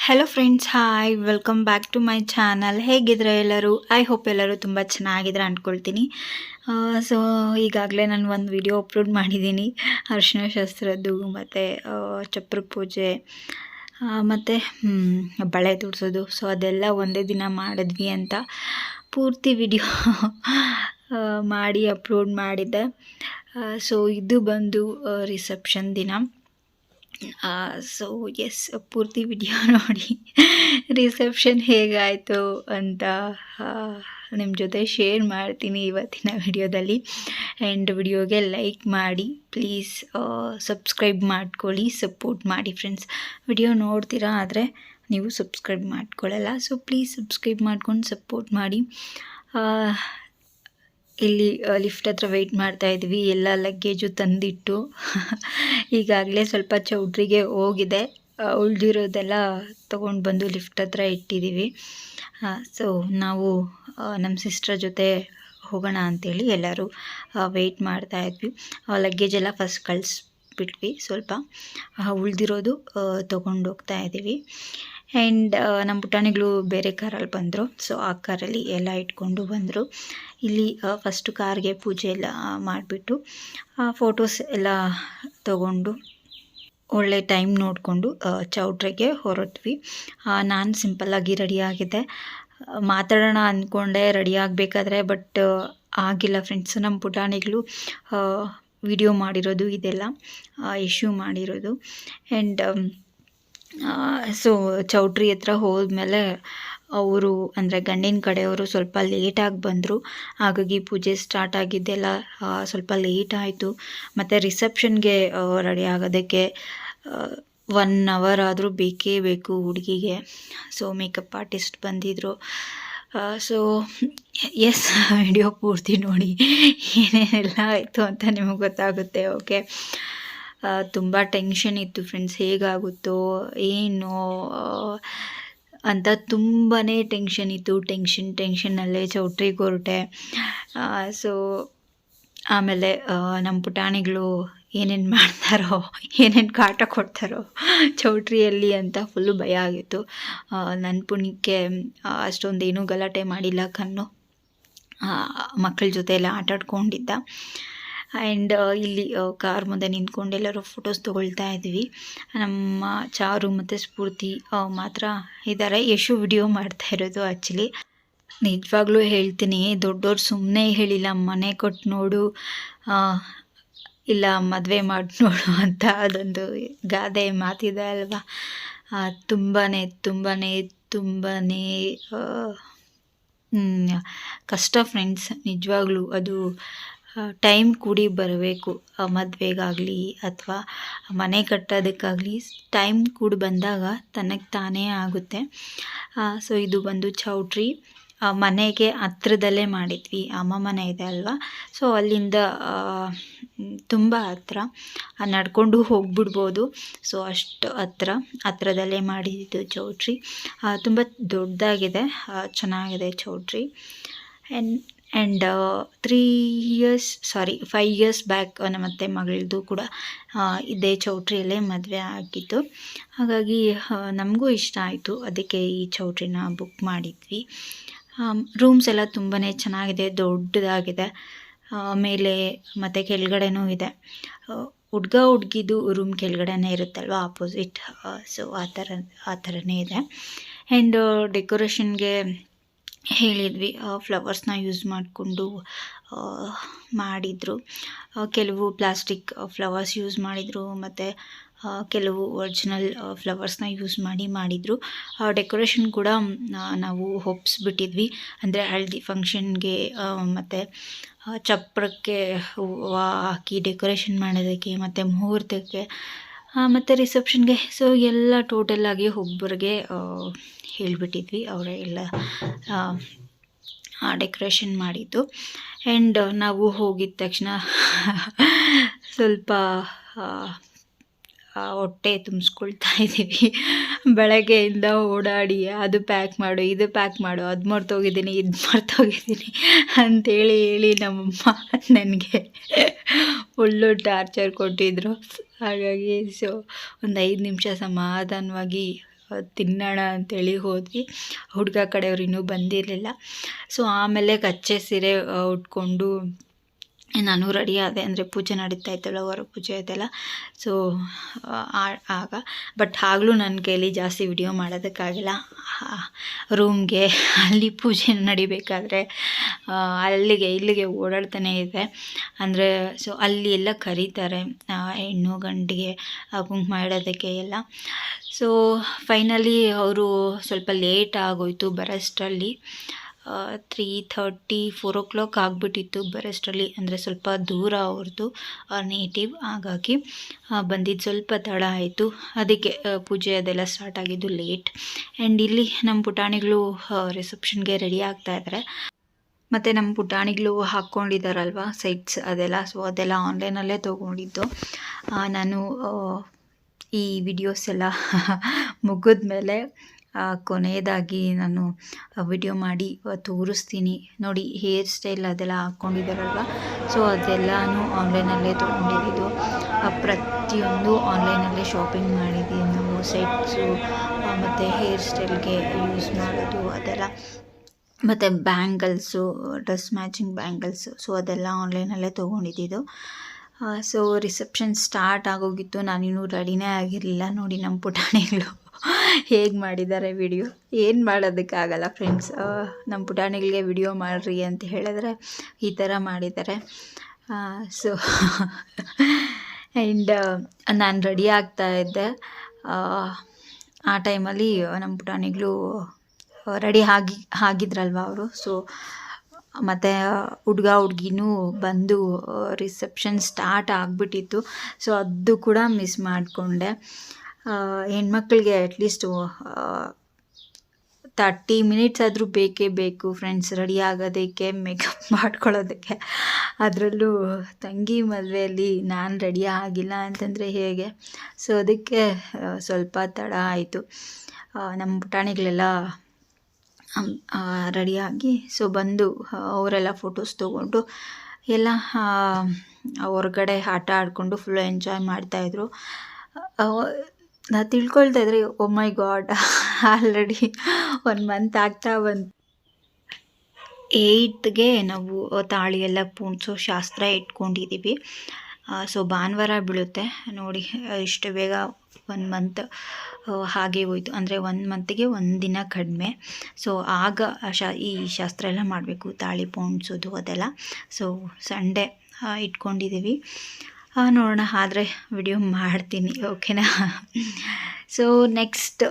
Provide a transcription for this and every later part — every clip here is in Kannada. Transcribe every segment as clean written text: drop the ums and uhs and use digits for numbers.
Hello friends, hi, welcome back to my channel. ಹೇಗಿದ್ರೆ ಎಲ್ಲರೂ? ಐ ಹೋಪ್ ಎಲ್ಲರೂ ತುಂಬ ಚೆನ್ನಾಗಿದ್ರೆ ಅಂದ್ಕೊಳ್ತೀನಿ. ಸೊ ಈಗಾಗಲೇ ನಾನು ಒಂದು ವಿಡಿಯೋ ಅಪ್ಲೋಡ್ ಮಾಡಿದ್ದೀನಿ ಅರಿಶಿನ ಶಾಸ್ತ್ರದ್ದು, ಮತ್ತು ಚಪ್ರ ಪೂಜೆ, ಮತ್ತು ಬಳೆ ತುಡಿಸೋದು. ಸೊ ಅದೆಲ್ಲ ಒಂದೇ ದಿನ ಮಾಡಿದ್ವಿ ಅಂತ ಪೂರ್ತಿ ವಿಡಿಯೋ ಮಾಡಿ ಅಪ್ಲೋಡ್ ಮಾಡಿದ್ದೆ. ಸೊ ಇದು ಬಂದು ರಿಸೆಪ್ಷನ್ ದಿನ. ಸೊ ಎಸ್, ಪೂರ್ತಿ ವಿಡಿಯೋ ನೋಡಿ ರಿಸೆಪ್ಷನ್ ಹೇಗಾಯಿತು ಅಂತ ನಿಮ್ಮ ಜೊತೆ ಶೇರ್ ಮಾಡ್ತೀನಿ ಇವತ್ತಿನ ವಿಡಿಯೋದಲ್ಲಿ. ಆ್ಯಂಡ್ ವಿಡಿಯೋಗೆ ಲೈಕ್ ಮಾಡಿ, ಪ್ಲೀಸ್ ಸಬ್ಸ್ಕ್ರೈಬ್ ಮಾಡ್ಕೊಳ್ಳಿ, ಸಪೋರ್ಟ್ ಮಾಡಿ ಫ್ರೆಂಡ್ಸ್. ವಿಡಿಯೋ ನೋಡ್ತೀರಾ ಆದರೆ ನೀವು ಸಬ್ಸ್ಕ್ರೈಬ್ ಮಾಡ್ಕೊಳ್ಳಲ್ಲ, ಸೊ ಪ್ಲೀಸ್ ಸಬ್ಸ್ಕ್ರೈಬ್ ಮಾಡ್ಕೊಂಡು ಸಪೋರ್ಟ್ ಮಾಡಿ. ಇಲ್ಲಿ ಲಿಫ್ಟ್ ಹತ್ರ ವೆಯ್ಟ್ ಮಾಡ್ತಾಯಿದ್ವಿ, ಎಲ್ಲ ಲಗೇಜು ತಂದಿಟ್ಟು ಈಗಾಗಲೇ ಸ್ವಲ್ಪ ಚೌಟ್ರಿಗೆ ಹೋಗಿದೆ, ಉಳಿದಿರೋದೆಲ್ಲ ತೊಗೊಂಡು ಬಂದು ಲಿಫ್ಟ್ ಹತ್ರ ಇಟ್ಟಿದ್ದೀವಿ. ಸೊ ನಾವು ನಮ್ಮ ಸಿಸ್ಟರ್ ಜೊತೆ ಹೋಗೋಣ ಅಂಥೇಳಿ ಎಲ್ಲರೂ ವೆಯ್ಟ್ ಮಾಡ್ತಾಯಿದ್ವಿ. ಲಗೇಜ್ ಎಲ್ಲ ಫಸ್ಟ್ ಕಳಿಸ್ಬಿಟ್ವಿ, ಸ್ವಲ್ಪ ಉಳಿದಿರೋದು ತೊಗೊಂಡು ಹೋಗ್ತಾ ಇದ್ದೀವಿ. ಆ್ಯಂಡ್ ನಮ್ಮ ಪುಟಾಣಿಗಳು ಬೇರೆ ಕಾರಲ್ಲಿ ಬಂದರು, ಸೊ ಆ ಕಾರಲ್ಲಿ ಎಲ್ಲ ಇಟ್ಕೊಂಡು ಬಂದರು. ಇಲ್ಲಿ ಫಸ್ಟು ಕಾರ್ಗೆ ಪೂಜೆ ಎಲ್ಲ ಮಾಡಿಬಿಟ್ಟು ಫೋಟೋಸ್ ಎಲ್ಲ ತಗೊಂಡು ಒಳ್ಳೆ ಟೈಮ್ ನೋಡಿಕೊಂಡು ಚೌಟ್ರಿಗೆ ಹೊರಟ್ವಿ. ನಾನು ಸಿಂಪಲ್ಲಾಗಿ ರೆಡಿಯಾಗಿದ್ದೆ, ಮಾತಾಡೋಣ ಅಂದ್ಕೊಂಡೆ ರೆಡಿ ಆಗಬೇಕಾದ್ರೆ, ಬಟ್ ಆಗಿಲ್ಲ ಫ್ರೆಂಡ್ಸ್. ನಮ್ಮ ಪುಟಾಣಿಗಳು ವಿಡಿಯೋ ಮಾಡಿರೋದು ಇದೆಲ್ಲ ಇಶ್ಯೂ ಮಾಡಿರೋದು. ಆ್ಯಂಡ್ ಸೊ ಚೌಟ್ರಿ ಹತ್ರ ಹೋದ್ಮೇಲೆ ಅವರು ಅಂದರೆ ಗಂಡಿನ ಕಡೆಯವರು ಸ್ವಲ್ಪ ಲೇಟಾಗಿ ಬಂದರು, ಹಾಗಾಗಿ ಪೂಜೆ ಸ್ಟಾರ್ಟ್ ಆಗಿದ್ದೆಲ್ಲ ಸ್ವಲ್ಪ ಲೇಟ್ ಆಯಿತು. ಮತ್ತು ರಿಸೆಪ್ಷನ್ಗೆ ರೆಡಿ ಆಗೋದಕ್ಕೆ 1 hour ಆದರೂ ಬೇಕೇ ಬೇಕು ಹುಡುಗಿಗೆ. ಸೊ ಮೇಕಪ್ ಆರ್ಟಿಸ್ಟ್ ಬಂದಿದ್ದರು. ಸೊ ಎಸ್, ವಿಡಿಯೋ ಪೂರ್ತಿ ನೋಡಿ ಏನೇನೆಲ್ಲ ಆಯಿತು ಅಂತ ನಿಮಗೆ ಗೊತ್ತಾಗುತ್ತೆ. ಓಕೆ, ತುಂಬ ಟೆನ್ಷನ್ ಇತ್ತು ಫ್ರೆಂಡ್ಸ್, ಹೇಗಾಗುತ್ತೋ ಏನೋ ಅಂತ ತುಂಬಾ ಟೆನ್ಷನ್ ಇತ್ತು. ಟೆನ್ಷನ್ನಲ್ಲೇ ಚೌಟ್ರಿಗೆ ಹೊರಟೆ. ಸೊ ಆಮೇಲೆ ನಮ್ಮ ಪುಟಾಣಿಗಳು ಏನೇನು ಮಾಡ್ತಾರೋ, ಏನೇನು ಕಾಟ ಕೊಡ್ತಾರೋ ಚೌಟ್ರಿಯಲ್ಲಿ ಅಂತ ಫುಲ್ಲು ಭಯ ಆಗಿತ್ತು. ನನ್ನ ಪುಣ್ಯಕ್ಕೆ ಅಷ್ಟೊಂದೇನೂ ಗಲಾಟೆ ಮಾಡಿಲ್ಲ, ಕಣ್ಣು ಮಕ್ಕಳ ಜೊತೆ ಎಲ್ಲ ಆಟಾಡ್ಕೊಂಡಿದ್ದ. ಆ್ಯಂಡ್ ಇಲ್ಲಿ ಕಾರ್ ಮುಂದೆ ನಿಂತ್ಕೊಂಡು ಎಲ್ಲರೂ ಫೋಟೋಸ್ ತೊಗೊಳ್ತಾ ಇದ್ವಿ. ನಮ್ಮ ಚಾರು ಮತ್ತು ಸ್ಫೂರ್ತಿ ಮಾತ್ರ ಇದ್ದಾರೆ. ಯಶು ವಿಡಿಯೋ ಮಾಡ್ತಾ ಇರೋದು. ಆ್ಯಕ್ಚುಲಿ ನಿಜವಾಗ್ಲೂ ಹೇಳ್ತೀನಿ, ದೊಡ್ಡವ್ರು ಸುಮ್ಮನೆ ಹೇಳಿಲ್ಲ ಮನೆ ಕೊಟ್ಟು ನೋಡು, ಇಲ್ಲ ಮದುವೆ ಮಾಡಿ ನೋಡು ಅಂತ. ಅದೊಂದು ಗಾದೆ ಮಾತಿದೆ ಅಲ್ವಾ. ತುಂಬಾ ಕಷ್ಟ ಫ್ರೆಂಡ್ಸ್, ನಿಜವಾಗ್ಲೂ. ಅದು ಟೈಮ್ ಕೂಡಿ ಬರಬೇಕು, ಮದುವೆಗಾಗಲಿ ಅಥವಾ ಮನೆ ಕಟ್ಟೋದಕ್ಕಾಗಲಿ ಟೈಮ್ ಕೂಡಿ ಬಂದಾಗ ತನಗೆ ತಾನೇ ಆಗುತ್ತೆ. ಸೊ ಇದು ಬಂದು ಚೌಟ್ರಿ ಮನೆಗೆ ಹತ್ರದಲ್ಲೇ ಮಾಡಿದ್ವಿ. ಅಮ್ಮ ಮನೆ ಇದೆ ಅಲ್ವಾ, ಸೊ ಅಲ್ಲಿಂದ ತುಂಬ ಹತ್ರ, ನಡ್ಕೊಂಡು ಹೋಗ್ಬಿಡ್ಬೋದು. ಸೊ ಅಷ್ಟು ಹತ್ರದಲ್ಲೇ ಮಾಡಿದ್ದು ಚೌಟ್ರಿ. ತುಂಬ ದೊಡ್ಡದಾಗಿದೆ, ಚೆನ್ನಾಗಿದೆ ಚೌಟ್ರಿ. ಆ್ಯಂಡ್ 5 years ಬ್ಯಾಕ್ ನಮ್ಮತ್ತೆ ಮಗಳದು ಕೂಡ ಇದೇ ಚೌಟ್ರಿಯಲ್ಲೇ ಮದುವೆ ಆಗಿತ್ತು. ಹಾಗಾಗಿ ನಮಗೂ ಇಷ್ಟ ಆಯಿತು, ಅದಕ್ಕೆ ಈ ಚೌಟ್ರಿನ ಬುಕ್ ಮಾಡಿದ್ವಿ. ರೂಮ್ಸ್ ಎಲ್ಲ ತುಂಬಾ ಚೆನ್ನಾಗಿದೆ, ದೊಡ್ಡದಾಗಿದೆ. ಮೇಲೆ ಮತ್ತು ಕೆಳಗಡೆನೂ ಇದೆ. ಹುಡುಗಿದು ರೂಮ್ ಕೆಳಗಡೆನೇ ಇರುತ್ತಲ್ವ, ಆಪೋಸಿಟ್. ಸೊ ಆ ಥರನೇ ಇದೆ. ಆ್ಯಂಡ್ ಡೆಕೋರೇಷನ್ಗೆ ಹೇಳಿದ್ವಿ, ಫ್ಲವರ್ಸ್ನ ಯೂಸ್ ಮಾಡಿಕೊಂಡು ಮಾಡಿದರು. ಕೆಲವು ಪ್ಲಾಸ್ಟಿಕ್ ಫ್ಲವರ್ಸ್ ಯೂಸ್ ಮಾಡಿದರು, ಮತ್ತು ಕೆಲವು ಒರಿಜಿನಲ್ ಫ್ಲವರ್ಸ್ನ ಯೂಸ್ ಮಾಡಿದರು. ಡೆಕೋರೇಷನ್ ಕೂಡ ನಾವು ಒಪ್ಪಿಸ್ಬಿಟ್ಟಿದ್ವಿ, ಅಂದರೆ ಹಳದಿ ಫಂಕ್ಷನ್ಗೆ ಮತ್ತು ಚಪ್ರಕ್ಕೆ ಹೂವು ಹಾಕಿ ಡೆಕೋರೇಷನ್ ಮಾಡೋದಕ್ಕೆ, ಮತ್ತು ಮುಹೂರ್ತಕ್ಕೆ, ಮತ್ತು ರಿಸೆಪ್ಷನ್ಗೆ. ಸೊ ಎಲ್ಲ ಟೋಟಲಾಗಿ ಒಬ್ಬರಿಗೆ ಹೇಳಿಬಿಟ್ಟಿದ್ವಿ, ಅವರೇ ಎಲ್ಲ ಡೆಕೋರೇಷನ್ ಮಾಡಿದ್ದು. ಆ್ಯಂಡ್ ನಾವು ಹೋಗಿದ ತಕ್ಷಣ ಸ್ವಲ್ಪ ಹೊಟ್ಟೆ ತುಂಬಿಸ್ಕೊಳ್ತಾ ಇದ್ದೀವಿ. ಬೆಳಗ್ಗೆಯಿಂದ ಓಡಾಡಿ ಅದು ಪ್ಯಾಕ್ ಮಾಡು, ಇದು ಪ್ಯಾಕ್ ಮಾಡು, ಅದು ಮರ್ತೋಗಿದ್ದೀನಿ, ಇದು ಮರ್ತೋಗಿದ್ದೀನಿ ಹೇಳಿ ನಮ್ಮಮ್ಮ ನನಗೆ ಫುಲ್ಲು ಟಾರ್ಚರ್ ಕೊಟ್ಟಿದ್ರು. ಹಾಗಾಗಿ ಸೊ ಒಂದು 5 ನಿಮಿಷ ಸಮಾಧಾನವಾಗಿ ತಿನ್ನೋಣ ಅಂತೇಳಿ ಹೋದ್ವಿ. ಹುಡುಗ ಕಡೆಯವ್ರು ಇನ್ನೂ ಬಂದಿರಲಿಲ್ಲ. ಸೊ ಆಮೇಲೆ ಕಚ್ಚೆ ಸೀರೆ ಉಟ್ಕೊಂಡು ನಾನು ರೆಡಿ ಆದೆ. ಅಂದರೆ ಪೂಜೆ ನಡೀತಾ ಇತ್ತಲ್ಲ, ಹೊರ ಪೂಜೆ ಇದೆಲ್ಲ. ಸೊ ಆಗ ಬಟ್ ಆಗಲೂ ನನ್ನ ಕೈಲಿ ಜಾಸ್ತಿ ವಿಡಿಯೋ ಮಾಡೋದಕ್ಕಾಗಿಲ್ಲ. ರೂಮ್ಗೆ ಅಲ್ಲಿ ಪೂಜೆ ನಡಿಬೇಕಾದ್ರೆ ಅಲ್ಲಿಗೆ ಇಲ್ಲಿಗೆ ಓಡಾಡ್ತಾನೆ ಇದೆ. ಅಂದರೆ ಸೊ ಅಲ್ಲಿ ಎಲ್ಲ ಕರೀತಾರೆ ಹೆಣ್ಣು ಗಂಡಿಗೆ ಕುಂಕುಮ ಇಡೋದಕ್ಕೆ ಎಲ್ಲ. ಸೊ ಫೈನಲಿ ಅವರು ಸ್ವಲ್ಪ ಲೇಟ್ ಆಗೋಯಿತು ಬರೋಷ್ಟರಲ್ಲಿ. 3:30 4 o'clock ಆಗಿಬಿಟ್ಟಿತ್ತು ಬರೋಷ್ಟರಲ್ಲಿ. ಅಂದರೆ ಸ್ವಲ್ಪ ದೂರ ಅವ್ರದ್ದು ನೇಟಿವ್, ಹಾಗಾಗಿ ಬಂದಿದ್ದು ಸ್ವಲ್ಪ ತಡ ಆಯಿತು. ಅದಕ್ಕೆ ಪೂಜೆ ಅದೆಲ್ಲ ಸ್ಟಾರ್ಟ್ ಆಗಿದ್ದು ಲೇಟ್. ಆ್ಯಂಡ್ ಇಲ್ಲಿ ನಮ್ಮ ಪುಟಾಣಿಗಳು ರಿಸೆಪ್ಷನ್ಗೆ ರೆಡಿ ಆಗ್ತಾಯಿದ್ದಾರೆ. ಮತ್ತು ನಮ್ಮ ಪುಟಾಣಿಗಳು ಹಾಕ್ಕೊಂಡಿದ್ದಾರಲ್ವ ಸೆಟ್ಸ್ ಅದೆಲ್ಲ. ಸೊ ಅದೆಲ್ಲ ಆನ್ಲೈನಲ್ಲೇ ತೊಗೊಂಡಿದ್ದು. ನಾನು ಈ ವಿಡಿಯೋಸ್ ಎಲ್ಲ ಮುಗಿದ ಮೇಲೆ ಕೊನೆಯದಾಗಿ ನಾನು ವಿಡಿಯೋ ಮಾಡಿ ತೋರಿಸ್ತೀನಿ. ನೋಡಿ ಹೇರ್ ಸ್ಟೈಲ್ ಅದೆಲ್ಲ ಹಾಕ್ಕೊಂಡಿದ್ದಾರಲ್ವ. ಸೊ ಅದೆಲ್ಲನೂ ಆನ್ಲೈನಲ್ಲೇ ತೊಗೊಂಡಿದ್ದು. ಪ್ರತಿಯೊಂದು ಆನ್ಲೈನಲ್ಲೇ ಶಾಪಿಂಗ್ ಮಾಡಿದ್ದೀವಿ ನಾವು. ಸೆಟ್ಸು ಮತ್ತು ಹೇರ್ ಸ್ಟೈಲ್ಗೆ ಯೂಸ್ ಮಾಡೋದು ಅದೆಲ್ಲ, ಮತ್ತು bangles, dress matching bangles. So ಅದೆಲ್ಲ ಆನ್ಲೈನಲ್ಲೇ ತೊಗೊಂಡಿದ್ದು. ಸೊ ರಿಸೆಪ್ಷನ್ ಸ್ಟಾರ್ಟ್ ಆಗೋಗಿತ್ತು. ನಾನಿನ್ನೂ ರೆಡಿನೇ ಆಗಿರಲಿಲ್ಲ. ನೋಡಿ ನಮ್ಮ ಪುಟಾಣಿಗಳು ಹೇಗೆ ಮಾಡಿದ್ದಾರೆ ವಿಡಿಯೋ. ಏನು ಮಾಡೋದಕ್ಕಾಗಲ್ಲ ಫ್ರೆಂಡ್ಸ್. ನಮ್ಮ ಪುಟಾಣಿಗಳಿಗೆ ವಿಡಿಯೋ ಮಾಡಿರಿ ಅಂತ ಹೇಳಿದ್ರೆ ಈ ಥರ ಮಾಡಿದ್ದಾರೆ. ಸೊ ಆ್ಯಂಡ್ ನಾನು ರೆಡಿ ಆಗ್ತಾಯಿದ್ದೆ. ಆ ಟೈಮಲ್ಲಿ ನಮ್ಮ ಪುಟಾಣಿಗಳು ರೆಡಿ ಆಗಿದ್ರಲ್ವ ಅವರು. ಸೊ ಮತ್ತು ಹುಡುಗ ಹುಡುಗಿನೂ ಬಂದು ರಿಸೆಪ್ಷನ್ ಸ್ಟಾರ್ಟ್ ಆಗಿಬಿಟ್ಟಿತ್ತು. ಸೊ ಅದು ಕೂಡ ಮಿಸ್ ಮಾಡಿಕೊಂಡೆ. ಹೆಣ್ಮಕ್ಳಿಗೆ ಅಟ್ಲೀಸ್ಟು 30 ಮಿನಿಟ್ಸ್ ಆದರೂ ಬೇಕೇ ಬೇಕು ಫ್ರೆಂಡ್ಸ್ ರೆಡಿ ಆಗೋದಕ್ಕೆ, ಮೇಕಪ್ ಮಾಡ್ಕೊಳ್ಳೋದಕ್ಕೆ. ಅದರಲ್ಲೂ ತಂಗಿ ಮದುವೆಯಲ್ಲಿ ನಾನು ರೆಡಿ ಆಗಿಲ್ಲ ಅಂತಂದರೆ ಹೇಗೆ. ಸೊ ಅದಕ್ಕೆ ಸ್ವಲ್ಪ ತಡ ಆಯಿತು. ನಮ್ಮ ಪುಟಾಣಿಗಳೆಲ್ಲ ರೆಡಿಯಾಗಿ ಸೊ ಬಂದು ಅವರೆಲ್ಲ ಫೋಟೋಸ್ ತೊಗೊಂಡು ಎಲ್ಲ ಹೊರಗಡೆ ಆಟ ಆಡಿಕೊಂಡು ಫುಲ್ ಎಂಜಾಯ್ ಮಾಡ್ತಾಯಿದ್ರು. ನಾನು ತಿಳ್ಕೊಳ್ತಾ ಇದ್ದರೆ ಓ ಮೈ ಗಾಡ್, ಆಲ್ರೆಡಿ 1 ಮಂತ್ ಆಗ್ತಾ ಬಂತು. 8ಗೆ ನಾವು ತಾಳಿ ಎಲ್ಲ ಪೂಣಿಸೋ ಶಾಸ್ತ್ರ ಇಟ್ಕೊಂಡಿದ್ದೀವಿ. ಸೊ ಭಾನುವಾರ ಬೀಳುತ್ತೆ ನೋಡಿ. ಇಷ್ಟು ಬೇಗ 1 ಮಂತ್ ಹಾಗೆ ಹೋಯ್ತು. ಅಂದರೆ 1 ಮಂತಿಗೆ 1 ದಿನ ಕಡಿಮೆ. ಸೊ ಆಗ ಈ ಶಾಸ್ತ್ರ ಎಲ್ಲ ಮಾಡಬೇಕು, ತಾಳಿ ಪೋಣಿಸೋದು ಅದೆಲ್ಲ. ಸೊ ಸಂಡೇ ಇಟ್ಕೊಂಡಿದ್ದೀವಿ. ನೋಡೋಣ, ಆದರೆ ವಿಡಿಯೋ ಮಾಡ್ತೀನಿ, ಓಕೆನಾ. ಸೊ ನೆಕ್ಸ್ಟ್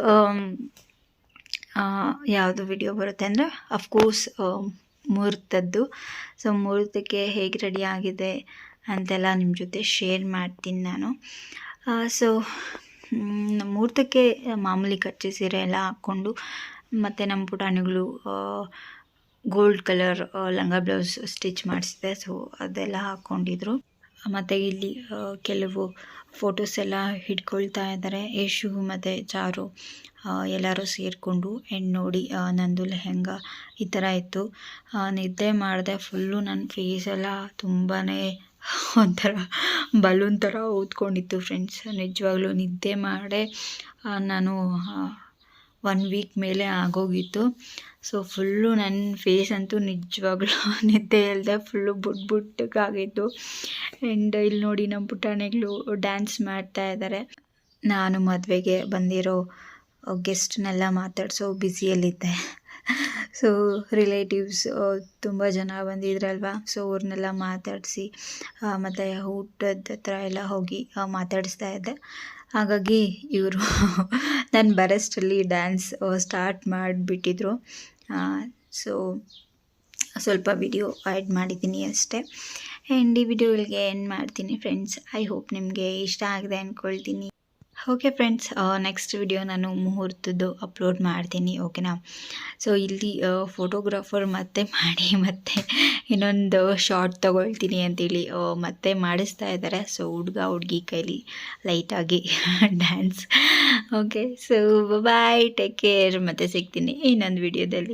ಯಾವುದು ವಿಡಿಯೋ ಬರುತ್ತೆ ಅಂದರೆ ಅಫ್ಕೋರ್ಸ್ ಮುಹೂರ್ತದ್ದು. ಸೊ ಮುಹೂರ್ತಕ್ಕೆ ಹೇಗೆ ರೆಡಿ ಆಗಿದೆ ಅಂತೆಲ್ಲ ನಿಮ್ಮ ಜೊತೆ ಶೇರ್ ಮಾಡ್ತೀನಿ ನಾನು. ಸೊ ಮುಹೂರ್ತಕ್ಕೆ ಮಾಮೂಲಿ ಕಚ್ಚೆ ಸೀರೆ ಎಲ್ಲ ಹಾಕ್ಕೊಂಡು, ಮತ್ತು ನಮ್ಮ ಪುಟಾಣಿಗಳು ಗೋಲ್ಡ್ ಕಲರ್ ಲಂಗ ಬ್ಲೌಸ್ ಸ್ಟಿಚ್ ಮಾಡಿಸಿದೆ. ಸೊ ಅದೆಲ್ಲ ಹಾಕ್ಕೊಂಡಿದ್ರು. ಮತ್ತು ಇಲ್ಲಿ ಕೆಲವು ಫೋಟೋಸ್ ಎಲ್ಲ ಹಿಡ್ಕೊಳ್ತಾ ಇದ್ದಾರೆ. ಯಶು ಮತ್ತು ಚಾರು ಎಲ್ಲರೂ ಸೇರಿಕೊಂಡು. ಆ್ಯಂಡ್ ನೋಡಿ ನಂದು ಲೆಹೆಂಗಾ ಈ ಥರ ಇತ್ತು. ನಿದ್ದೆ ಮಾಡಿದೆ ಫುಲ್ಲು. ನನ್ನ ಫೇಸೆಲ್ಲ ತುಂಬಾ ಒಂಥರ ಬಲೂನ್ ಥರ ಊದ್ಕೊಂಡಿತ್ತು ಫ್ರೆಂಡ್ಸ್. ನಿಜವಾಗ್ಲೂ ನಿದ್ದೆ ಮಾಡೇ ನಾನು 1 ವೀಕ್ ಮೇಲೆ ಆಗೋಗಿತ್ತು. ಸೊ ಫುಲ್ಲು ನನ್ನ ಫೇಸ್ ಅಂತೂ ನಿಜವಾಗ್ಲೂ ನಿದ್ದೆ ಇಲ್ಲದೆ ಫುಲ್ಲು ಬುಡ್ಗಾಗಿತ್ತು. ಆ್ಯಂಡ್ ಇಲ್ಲಿ ನೋಡಿ ನಮ್ಮ ಪುಟಾಣಿಗಳು ಡ್ಯಾನ್ಸ್ ಮಾಡ್ತಾ ಇದ್ದಾರೆ. ನಾನು ಮದುವೆಗೆ ಬಂದಿರೋ ಗೆಸ್ಟ್ನೆಲ್ಲ ಮಾತಾಡಿಸೋ ಬ್ಯುಸಿಯಲ್ಲಿದ್ದೆ. ಸೊ ರಿಲೇಟಿವ್ಸ್ ತುಂಬ ಜನ ಬಂದಿದ್ರಲ್ವ. ಸೊ ಅವ್ರನ್ನೆಲ್ಲ ಮಾತಾಡಿಸಿ ಮತ್ತು ಊಟದ ಹತ್ರ ಎಲ್ಲ ಹೋಗಿ ಮಾತಾಡಿಸ್ತಾ ಇದ್ದೆ. ಹಾಗಾಗಿ ಇವರು ನಾನು ಬರೋಷ್ಟರಲ್ಲಿ ಡ್ಯಾನ್ಸ್ ಸ್ಟಾರ್ಟ್ ಮಾಡಿಬಿಟ್ಟಿದ್ರು. ಸೊ ಸ್ವಲ್ಪ ವಿಡಿಯೋ ಆ್ಯಡ್ ಮಾಡಿದ್ದೀನಿ ಅಷ್ಟೇ. ಆ್ಯಂಡ್ ಈ ವಿಡಿಯೋ ಇಲ್ಲಿಗೆ ಎಂಡ್ ಮಾಡ್ತೀನಿ ಫ್ರೆಂಡ್ಸ್. ಐ ಹೋಪ್ ನಿಮಗೆ ಇಷ್ಟ ಆಗಿದೆ ಅಂದ್ಕೊಳ್ತೀನಿ. ಓಕೆ ಫ್ರೆಂಡ್ಸ್, ನೆಕ್ಸ್ಟ್ ವಿಡಿಯೋ ನಾನು ಮುಹೂರ್ತದ್ದು ಅಪ್ಲೋಡ್ ಮಾಡ್ತೀನಿ, ಓಕೆನಾ. ಸೊ ಇಲ್ಲಿ ಫೋಟೋಗ್ರಾಫರ್ ಮತ್ತೆ ಇನ್ನೊಂದು ಶಾರ್ಟ್ ತೊಗೊಳ್ತೀನಿ ಅಂತೇಳಿ ಮತ್ತೆ ಮಾಡಿಸ್ತಾ ಇದ್ದಾರೆ. ಸೊ ಹುಡುಗಿ ಕೈಲಿ ಲೈಟಾಗಿ dance. Okay, so bye, take care. ಮತ್ತೆ ಸಿಗ್ತೀನಿ ಇನ್ನೊಂದು ವಿಡಿಯೋದಲ್ಲಿ.